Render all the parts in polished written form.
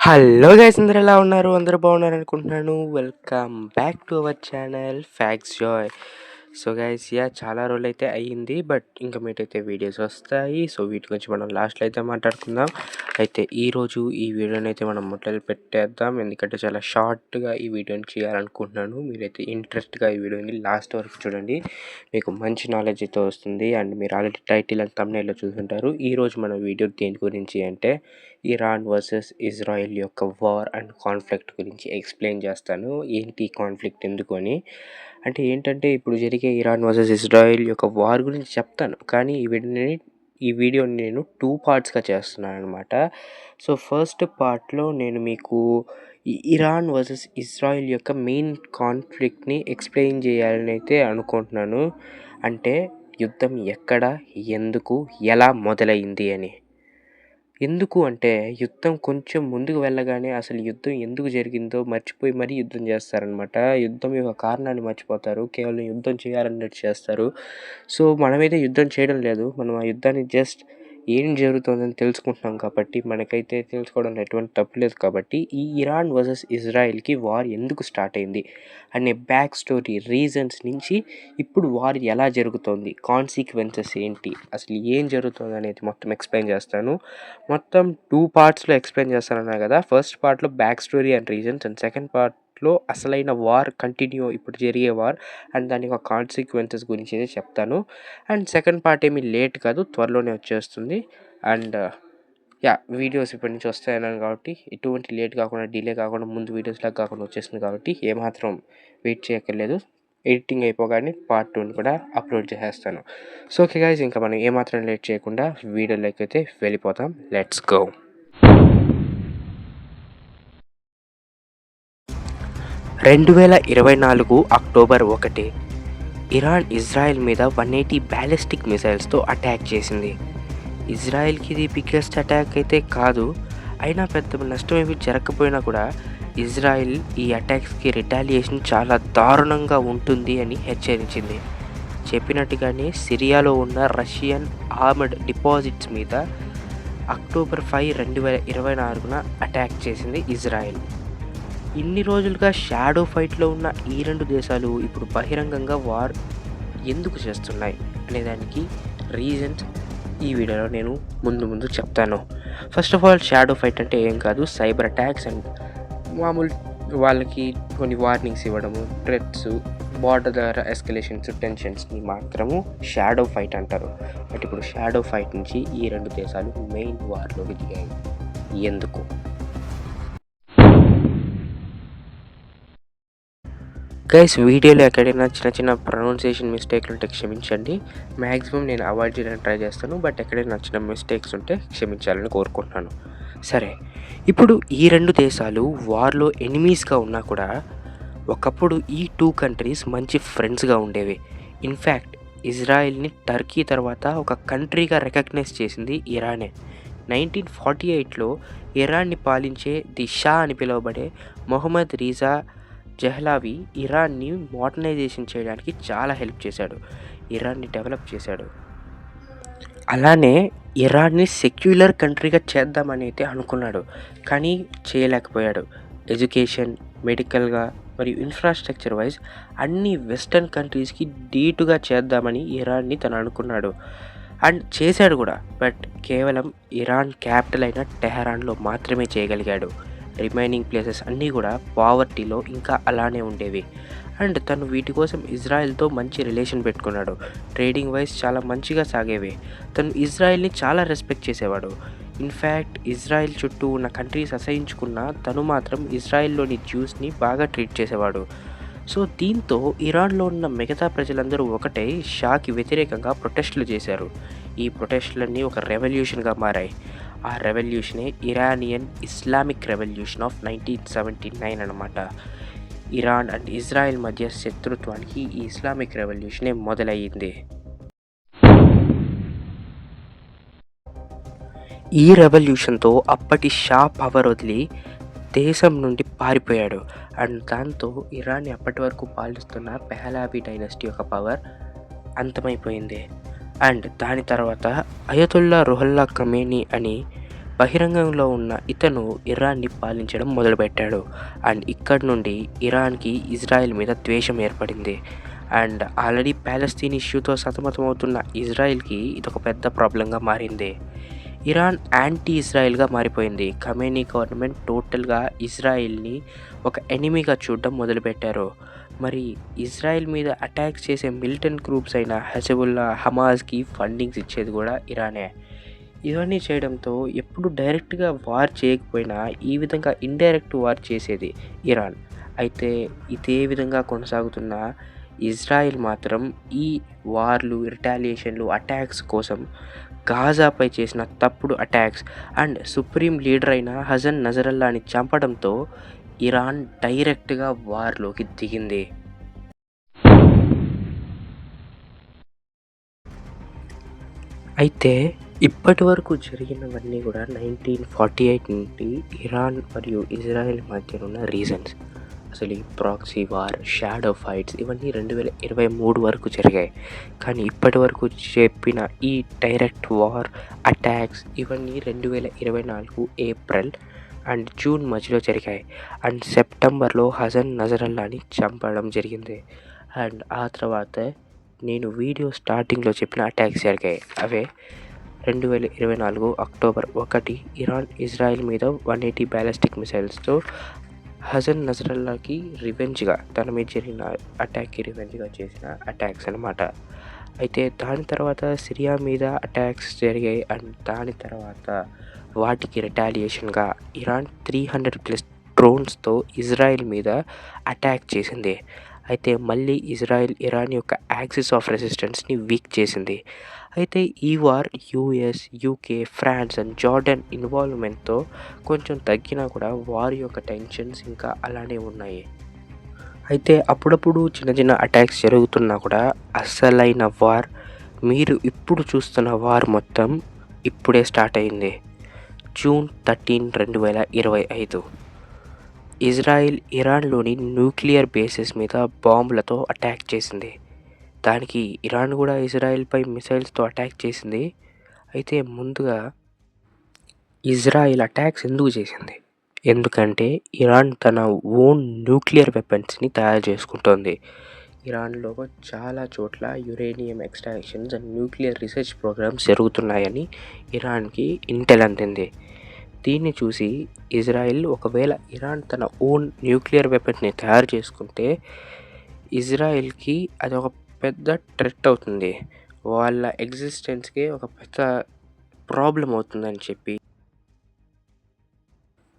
Hello guys, అందరూ ఎలా ఉన్నారు? అందరూ బాగున్నారు అనుకుంటున్నాను. Welcome back to our channel facts Joy. So guys, చాలా రోజులు అయితే అయ్యింది, బట్ ఇంకా మీటైతే వీడియోస్ వస్తాయి. సో వీటి గురించి మనం లాస్ట్లో అయితే మాట్లాడుకుందాం. అయితే ఈరోజు ఈ వీడియోని అయితే మనం మొదలు పెట్టేద్దాం, ఎందుకంటే చాలా షార్ట్గా ఈ వీడియోని చేయాలనుకుంటున్నాను. మీరైతే ఇంట్రెస్ట్గా ఈ వీడియోని లాస్ట్ వరకు చూడండి, మీకు మంచి నాలెడ్జ్ అయితే వస్తుంది. అండ్ మీరు ఆల్రెడీ టైటిల్ అండ్ థంబ్నెయిల్లో చూసుంటారు. ఈరోజు మన వీడియో దేని గురించి అంటే ఇరాన్ వర్సెస్ ఇజ్రాయెల్ యొక్క వార్ అండ్ కాన్ఫ్లిక్ట్ గురించి ఎక్స్ప్లెయిన్ చేస్తాను. ఏంటి కాన్ఫ్లిక్ట్ ఎందుకు అని. అంటే ఏంటంటే ఇప్పుడు జరిగే ఇరాన్ వర్సెస్ ఇజ్రాయెల్ యొక్క వార్ గురించి చెప్తాను, కానీ ఈ వీడియోని నేను 2 పార్ట్స్గా చేస్తున్నాను అనమాట. సో ఫస్ట్ పార్ట్లో నేను మీకు ఈ ఇరాన్ వర్సెస్ ఇజ్రాయెల్ యొక్క మెయిన్ కాన్ఫ్లిక్ట్ని ఎక్స్ప్లెయిన్ చేయాలని అయితే అనుకుంటున్నాను. అంటే యుద్ధం ఎక్కడ, ఎందుకు, ఎలా మొదలైంది అని. ఎందుకు అంటే యుద్ధం కొంచెం ముందుకు వెళ్ళగానే అసలు యుద్ధం ఎందుకు జరిగిందో మర్చిపోయి మరీ యుద్ధం చేస్తారనమాట. యుద్ధం యొక్క కారణాన్ని మర్చిపోతారు, కేవలం యుద్ధం చేయాలన్నట్టు చేస్తారు. సో మనమైతే యుద్ధం చేయడం లేదు, మనం ఆ యుద్ధాన్ని జస్ట్ ఏం జరుగుతుందని తెలుసుకుంటున్నాం కాబట్టి మనకైతే తెలుసుకోవడంలో ఎటువంటి తప్పు లేదు. కాబట్టి ఈ ఇరాన్ వర్సెస్ ఇజ్రాయెల్కి వార్ ఎందుకు స్టార్ట్ అయింది అనే బ్యాక్ స్టోరీ రీజన్స్ నుంచి ఇప్పుడు వార్ ఎలా జరుగుతోంది, కాన్సిక్వెన్సెస్ ఏంటి, అసలు ఏం జరుగుతుంది అనేది మొత్తం ఎక్స్ప్లెయిన్ చేస్తాను. మొత్తం 2 పార్ట్స్లో ఎక్స్ప్లెయిన్ చేస్తానన్నా కదా. ఫస్ట్ పార్ట్లో back story and reasons, and second పార్ట్లో అసలైన వార్ కంటిన్యూ ఇప్పుడు జరిగే వార్ అండ్ దాని యొక్క కాన్సిక్వెన్సెస్ గురించి అయితే చెప్తాను. అండ్ సెకండ్ పార్ట్ ఏమీ లేట్ కాదు, త్వరలోనే వచ్చేస్తుంది. అండ్ వీడియోస్ ఇప్పటి నుంచి వస్తాయన్నాను కాబట్టి ఎటువంటి లేట్ కాకుండా, డిలే కాకుండా, ముందు వీడియోస్లాగా కాకుండా వచ్చేస్తుంది కాబట్టి ఏమాత్రం వెయిట్ చేయక్కర్లేదు. ఎడిటింగ్ అయిపోగానే పార్ట్ 2ని కూడా అప్లోడ్ చేసేస్తాను. సో ఓకే గైస్, ఇంకా మనం ఏమాత్రం లేట్ చేయకుండా వీడియోలోకి అయితే వెళ్ళిపోతాం. Let's go. 2024 October 1 Iran Israel మీద 180 బ్యాలిస్టిక్ మిసైల్స్తో అటాక్ చేసింది. ఇజ్రాయెల్కి ఇది బిగ్గెస్ట్ అటాక్ అయితే కాదు, అయినా పెద్ద నష్టం ఏమి జరగకపోయినా కూడా ఇజ్రాయెల్ ఈ అటాక్స్కి రిటాలియేషన్ చాలా దారుణంగా ఉంటుంది అని హెచ్చరించింది. చెప్పినట్టుగానే సిరియాలో ఉన్న రష్యన్ ఆర్మడ్ డిపాజిట్స్ మీద అక్టోబర్ 5, 2024 అటాక్ చేసింది ఇజ్రాయెల్. ఇన్ని రోజులుగా షాడో ఫైట్లో ఉన్న ఈ రెండు దేశాలు ఇప్పుడు బహిరంగంగా వార్ ఎందుకు చేస్తున్నాయి అనేదానికి రీజన్స్ ఈ వీడియోలో నేను ముందు చెప్తాను. First of all, shadow fight అంటే ఏం కాదు, సైబర్ అటాక్స్ అండ్ మామూలు వాళ్ళకి కొన్ని వార్నింగ్స్ ఇవ్వడము, థ్రెట్స్, బార్డర్ ద్వారా ఎస్కలేషన్స్, టెన్షన్స్ని మాత్రము షాడో ఫైట్ అంటారు. బట్ ఇప్పుడు షాడో ఫైట్ నుంచి ఈ రెండు దేశాలు మెయిన్ వార్లోకి దిగాయి. ఎందుకు? గైస్, వీడియోలో ఎక్కడైనా చిన్న ప్రొనౌన్సియేషన్ మిస్టేక్లు ఉంటే క్షమించండి. మ్యాక్సిమం నేను అవాయిడ్ చేయడానికి ట్రై చేస్తాను, బట్ ఎక్కడైనా చిన్న మిస్టేక్స్ ఉంటే క్షమించాలని కోరుకుంటున్నాను. సరే, ఇప్పుడు ఈ రెండు దేశాలు వార్లో ఎనిమీస్గా ఉన్నా కూడా ఒకప్పుడు ఈ 2 కంట్రీస్ మంచి ఫ్రెండ్స్గా ఉండేవి. ఇన్ఫ్యాక్ట్ ఇజ్రాయెల్ని టర్కీ తర్వాత ఒక కంట్రీగా రికగ్నైజ్ చేసింది ఇరానే. 1948లో ఇరాన్ని పాలించే ది షా అని పిలువబడే మొహమ్మద్ రిజా జహ్లావి ఇరాన్ని మోడర్నైజేషన్ చేయడానికి చాలా హెల్ప్ చేశాడు, ఇరాన్ని డెవలప్ చేశాడు. అలానే ఇరాన్ని సెక్యులర్ కంట్రీగా చేద్దామని అయితే అనుకున్నాడు, కానీ చేయలేకపోయాడు. ఎడ్యుకేషన్, మెడికల్గా మరియు ఇన్ఫ్రాస్ట్రక్చర్ వైజ్ అన్ని వెస్టర్న్ కంట్రీస్కి ధీటుగా చేద్దామని ఇరాన్ని తను అనుకున్నాడు అండ్ చేశాడు కూడా. బట్ కేవలం ఇరాన్ క్యాపిటల్ అయిన టెహరాన్లో మాత్రమే చేయగలిగాడు. రిమైనింగ్ ప్లేసెస్ అన్నీ కూడా పావర్టీలో ఇంకా అలానే ఉండేవి. అండ్ తను వీటి కోసం ఇజ్రాయెల్తో మంచి రిలేషన్ పెట్టుకున్నాడు. ట్రేడింగ్ వైజ్ చాలా మంచిగా సాగేవి. తను ఇజ్రాయెల్ని చాలా రెస్పెక్ట్ చేసేవాడు. ఇన్ఫ్యాక్ట్ ఇజ్రాయెల్ చుట్టూ ఉన్న కంట్రీస్ అసహించుకున్న తను మాత్రం ఇజ్రాయెల్లోని జ్యూస్ని బాగా ట్రీట్ చేసేవాడు. సో దీంతో ఇరాన్లో ఉన్న మిగతా ప్రజలందరూ ఒకటై షాకి వ్యతిరేకంగా ప్రొటెస్టులు చేశారు. ఈ ప్రొటెస్టులన్నీ ఒక రెవల్యూషన్గా మారాయి. ఆ రెవల్యూషనే ఇరానియన్ ఇస్లామిక్ రెవల్యూషన్ ఆఫ్ 1979 అన్నమాట. ఇరాన్ అండ్ ఇజ్రాయెల్ మధ్య శత్రుత్వానికి ఈ ఇస్లామిక్ రెవల్యూషనే మొదలయ్యింది. ఈ రెవల్యూషన్తో అప్పటి షా పవర్ వదిలి దేశం నుండి పారిపోయాడు. అండ్ దాంతో ఇరాన్ని అప్పటి వరకు పాలిస్తున్న పెహలావి డైనస్టీ యొక్క పవర్ అంతమైపోయింది. అండ్ దాని తర్వాత అయతుల్లా రుహల్లా ఖమేనీ అని బహిరంగంలో ఉన్న ఇతను ఇరాన్ని పాలించడం మొదలుపెట్టాడు. అండ్ ఇక్కడి నుండి ఇరాన్‌కి ఇజ్రాయెల్ మీద ద్వేషం ఏర్పడింది. అండ్ ఆల్రెడీ ప్యాలెస్తీన్ ఇష్యూతో సతమతమవుతున్న ఇజ్రాయెల్‌కి ఇదొక పెద్ద ప్రాబ్లమ్‌గా మారింది. ఇరాన్ యాంటీ ఇజ్రాయెల్‌గా మారిపోయింది. ఖమేనీ గవర్నమెంట్ టోటల్‌గా ఇజ్రాయెల్‌ని ఒక ఎనిమీగా చూడడం మొదలుపెట్టారు. మరి ఇజ్రాయెల్ మీద అటాక్స్ చేసే మిలిటెంట్ గ్రూప్స్ అయిన హెజబుల్లా, హమాస్‌కి ఫండింగ్స్ ఇచ్చేది కూడా ఇరానే. ఇవన్నీ చేయడంతో ఎప్పుడు డైరెక్ట్‌గా వార్ చేయకపోయినా ఈ విధంగా ఇండైరెక్ట్ వార్ చేసేది ఇరాన్. అయితే ఇదే విధంగా కొనసాగుతున్న ఇజ్రాయెల్ మాత్రం ఈ వార్లు, రిటాలియేషన్‌లు, అటాక్స్ కోసం గాజాపై చేసిన తప్పుడు అటాక్స్ అండ్ సుప్రీం లీడర్ అయిన హసన్ నజరల్లాని చంపడంతో ఇరాన్ డైరెక్ట్‌గా వార్‌లోకి దిగింది. అయితే ఇప్పటివరకు జరిగినవన్నీ కూడా 1948 నుండి ఇరాన్ మరియు ఇజ్రాయెల్ మధ్యన ఉన్న రీజన్స్. అసలు ఈ ప్రాక్సీ వార్, షాడో ఫైట్స్ ఇవన్నీ 2023 వరకు జరిగాయి. కానీ ఇప్పటివరకు చెప్పిన ఈ డైరెక్ట్ వార్, అటాక్స్ ఇవన్నీ 2024 ఏప్రిల్ అండ్ జూన్ మధ్యలో జరిగాయి. అండ్ సెప్టెంబర్లో హసన్ నజరల్లాని చంపడం జరిగింది. అండ్ ఆ తర్వాత నేను వీడియో స్టార్టింగ్లో చెప్పిన అటాక్స్ జరిగాయి. అవే 2024 అక్టోబర్ 1 ఇరాన్ ఇజ్రాయెల్ మీద 180 బ్యాలిస్టిక్ మిసైల్స్తో హసన్ నజరల్లాకి రివెంజ్గా, తన మీద జరిగిన అటాక్కి రివెంజ్గా చేసిన అటాక్స్ అనమాట. అయితే దాని తర్వాత సిరియా మీద అటాక్స్ జరిగాయి. అండ్ దాని తర్వాత వాటికి రిటాలియేషన్గా ఇరాన్ 300+ డ్రోన్స్తో ఇజ్రాయెల్ మీద అటాక్ చేసింది. అయితే మళ్ళీ ఇజ్రాయెల్ ఇరాన్ యొక్క యాక్సిస్ ఆఫ్ రెసిస్టెన్స్ని వీక్ చేసింది. అయితే ఈ war US, UK, France and Jordan ఇన్వాల్వ్మెంట్తో కొంచెం తగ్గినా కూడా వార్ యొక్క టెన్షన్స్ ఇంకా అలానే ఉన్నాయి. అయితే అప్పుడప్పుడు చిన్న చిన్న అటాక్స్ జరుగుతున్నా కూడా అస్సలైన వార్, మీరు ఇప్పుడు చూస్తున్న వార్ మొత్తం ఇప్పుడే స్టార్ట్ అయింది. జూన్ 13, 2025 ఇజ్రాయెల్ ఇరాన్లోని న్యూక్లియర్ బేసెస్ మీద బాంబులతో అటాక్ చేసింది. దానికి ఇరాన్ కూడా ఇజ్రాయెల్పై మిసైల్స్తో అటాక్ చేసింది. అయితే ముందుగా ఇజ్రాయెల్ అటాక్స్ ఎందుకు చేసింది? ఎందుకంటే ఇరాన్ తన ఓన్ న్యూక్లియర్ వెపన్స్ని తయారు చేసుకుంటోంది. ఇరాన్లో చాలా చోట్ల uranium extractions and nuclear research programmes జరుగుతున్నాయని ఇరాన్కి ఇంటెల్ అందింది. దీన్ని చూసి ఇజ్రాయెల్ ఒకవేళ ఇరాన్ తన ఓన్ న్యూక్లియర్ వెపన్స్ని తయారు చేసుకుంటే ఇజ్రాయెల్కి అది ఒక పెద్ద థ్రెట్ అవుతుంది, వాళ్ళ ఎగ్జిస్టెన్స్కి ఒక పెద్ద ప్రాబ్లం అవుతుందని చెప్పి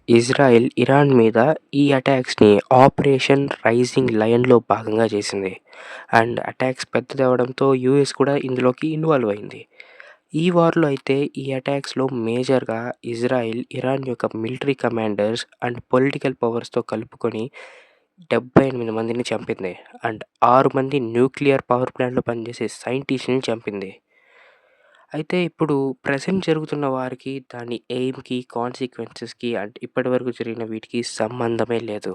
ఇజ్రాయెల్ ఇరాన్ మీద ఈ అటాక్స్ని ఆపరేషన్ రైజింగ్ లయన్లో భాగంగా చేసింది. అండ్ అటాక్స్ పెద్దది అవడంతో యూఎస్ కూడా ఇందులోకి ఇన్వాల్వ్ అయింది. ఈ వార్లో అయితే ఈ అటాక్స్లో మేజర్గా ఇజ్రాయెల్ ఇరాన్ యొక్క మిలిటరీ కమాండర్స్ అండ్ పొలిటికల్ పవర్స్తో కలుపుకొని 78 మందిని చంపింది. అండ్ 6 మంది న్యూక్లియర్ పవర్ ప్లాంట్లో పనిచేసే సైంటిస్ట్ని చంపింది. అయితే ఇప్పుడు ప్రెజెంట్ జరుగుతున్న వారికి దాని ఎయిమ్కి, కాన్సిక్వెన్సెస్కి అండ్ ఇప్పటివరకు జరిగిన వీటికి సంబంధమే లేదు.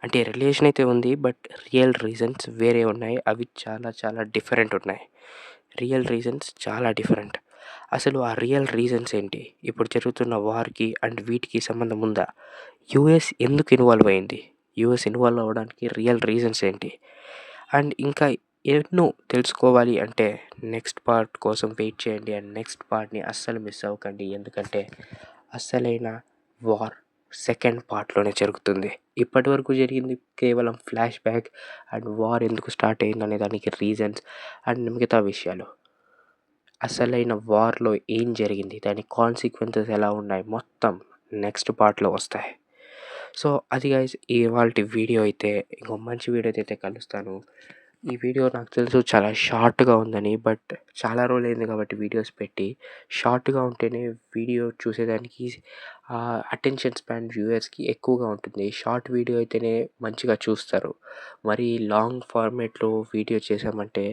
అంటే రిలేషన్ అయితే ఉంది, బట్ రియల్ రీజన్స్ వేరే ఉన్నాయి. అవి చాలా చాలా డిఫరెంట్ ఉన్నాయి. రియల్ రీజన్స్ చాలా డిఫరెంట్. అసలు ఆ రియల్ రీజన్స్ ఏంటి? ఇప్పుడు జరుగుతున్న వార్కి అండ్ వీటికి సంబంధం ఉందా? యూఎస్ ఎందుకు ఇన్వాల్వ్ అయింది? యూఎస్ ఇన్వాల్వ్ అవ్వడానికి రియల్ రీజన్స్ ఏంటి? అండ్ ఇంకా ఎన్నో తెలుసుకోవాలి అంటే నెక్స్ట్ పార్ట్ కోసం వెయిట్ చేయండి. అండ్ నెక్స్ట్ పార్ట్ని అస్సలు మిస్ అవ్వకండి. ఎందుకంటే అస్సలైన వార్ సెకండ్ పార్ట్లోనే జరుగుతుంది. ఇప్పటివరకు జరిగింది కేవలం ఫ్లాష్ బ్యాక్ అండ్ వార్ ఎందుకు స్టార్ట్ అయిందనే దానికి రీజన్స్ అండ్ మిగతా విషయాలు. అసలైన వార్లో ఏం జరిగింది, దాని కాన్సిక్వెన్సెస్ ఎలా ఉన్నాయి, మొత్తం నెక్స్ట్ పార్ట్లో వస్తాయి. సో అది గైస్ ఇవాల్టి వీడియో అయితే. ఇంకో మంచి వీడియో అయితే కలుస్తాను. ఈ వీడియో నాకు తెలుసు చాలా షార్ట్గా ఉందని, బట్ చాలా రోజులైంది కాబట్టి వీడియోస్ పెట్టి. షార్ట్గా ఉంటేనే వీడియో చూసేదానికి అటెన్షన్ స్పాన్ వ్యూయర్స్కి ఎక్కువగా ఉంటుంది. షార్ట్ వీడియో అయితేనే మంచిగా చూస్తారు. మరి లాంగ్ ఫార్మేట్లో వీడియో చేసామంటే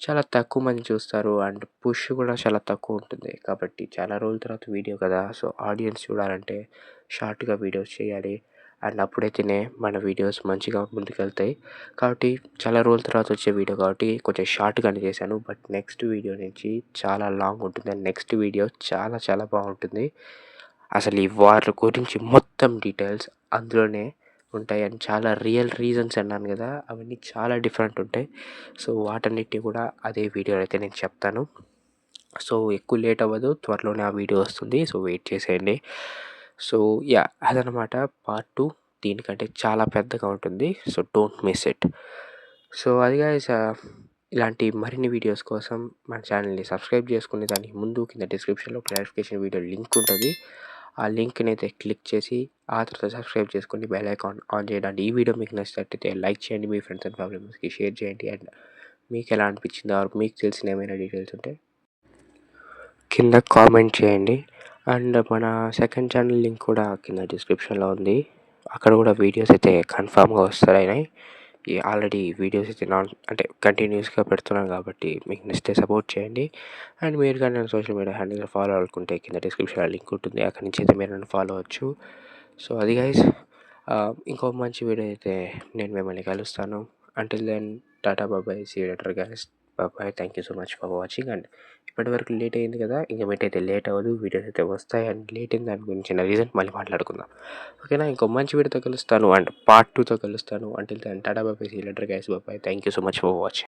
చాలా తక్కువ మంది చూస్తారు అండ్ పుష్ కూడా చాలా తక్కువ ఉంటుంది. కాబట్టి చాలా రోజుల తర్వాత వీడియో కదా, సో ఆడియన్స్ చూడాలంటే షార్ట్గా వీడియోస్ చేయాలి. అండ్ అప్పుడైతేనే మన వీడియోస్ మంచిగా ముందుకెళ్తాయి. కాబట్టి చాలా రోజుల తర్వాత వచ్చే వీడియో కాబట్టి కొంచెం షార్ట్గానే చేశాను. బట్ నెక్స్ట్ వీడియో నుంచి చాలా లాంగ్ ఉంటుంది. అండ్ నెక్స్ట్ వీడియో చాలా చాలా బాగుంటుంది. అసలు ఈ వార్ గురించి మొత్తం డీటెయిల్స్ అందులోనే ఉంటాయి. అండ్ చాలా రియల్ రీజన్స్ అన్నాను కదా, అవన్నీ చాలా డిఫరెంట్ ఉంటాయి. సో వాటన్నిటిని కూడా అదే వీడియోలో అయితే నేను చెప్తాను. సో ఎక్కువ లేట్ అవ్వదు, త్వరలోనే ఆ వీడియో వస్తుంది. సో వెయిట్ చేసేయండి. సో అదనమాట పార్ట్ 2. దీనికంటే చాలా పెద్దగా ఉంటుంది. So don't miss it. So అది గైస్, ఇలాంటి మరిన్ని వీడియోస్ కోసం మన ఛానల్ని సబ్స్క్రైబ్ చేసుకునే దానికి ముందు కింద డిస్క్రిప్షన్లో క్లారిఫికేషన్ వీడియో లింక్ ఉంటుంది. ఆ లింక్ని అయితే క్లిక్ చేసి ఆ తర్వాత సబ్స్క్రైబ్ చేసుకొని బెల్ ఐకాన్ ఆన్ చేయండి. ఈ వీడియో మీకు నచ్చినట్టయితే లైక్ చేయండి, మీ ఫ్రెండ్స్ అండ్ ఫ్యామిలీ మెంబర్స్కి షేర్ చేయండి. అండ్ మీకు ఎలా అనిపించిందో ఆర్ మీకు తెలిసిన ఏమైనా డీటెయిల్స్ ఉంటే కింద కామెంట్ చేయండి. అండ్ మన సెకండ్ ఛానల్ లింక్ కూడా కింద డిస్క్రిప్షన్లో ఉంది. అక్కడ కూడా వీడియోస్ అయితే కన్ఫామ్గా వస్తాయి. ఆల్రెడీ వీడియోస్ అయితే అంటే కంటిన్యూస్గా పెడుతున్నాను కాబట్టి మీకు నచ్చితే సపోర్ట్ చేయండి. అండ్ మీరు కానీ నన్ను సోషల్ మీడియా హ్యాండిల్గా ఫాలో అవ్వాలనుకుంటే కింద డిస్క్రిప్షన్లో లింక్ ఉంటుంది, అక్కడి నుంచి అయితే మీరు నన్ను ఫాలో అవ్వచ్చు. సో అది గైస్, ఇంకో మంచి వీడియో అయితే నేను మిమ్మల్ని కలుస్తాను. అంటిల్ దెన్ టాటా బాబాయ్, సీ యు లేటర్ గైస్. బాబాయ్, thank you so much for watching. And ఇప్పటివరకు లేట్ అయింది కదా, ఇంకా మీటైతే లేట్ అవ్వదు, వీడియోస్ అయితే వస్తాయి. అండ్ లేట్ అయింది దాని గురించిన రీజన్ మళ్ళీ మాట్లాడుకుందాం, ఓకేనా? ఇంకో మంచి వీడియోతో కలుస్తాను అండ్ పార్ట్ 2తో కలుస్తాను. అంటిల్ దెన్ టాటా బాబాయ్, సీ యు లేటర్ గైస్. బాబాయ్, thank you so much for watching.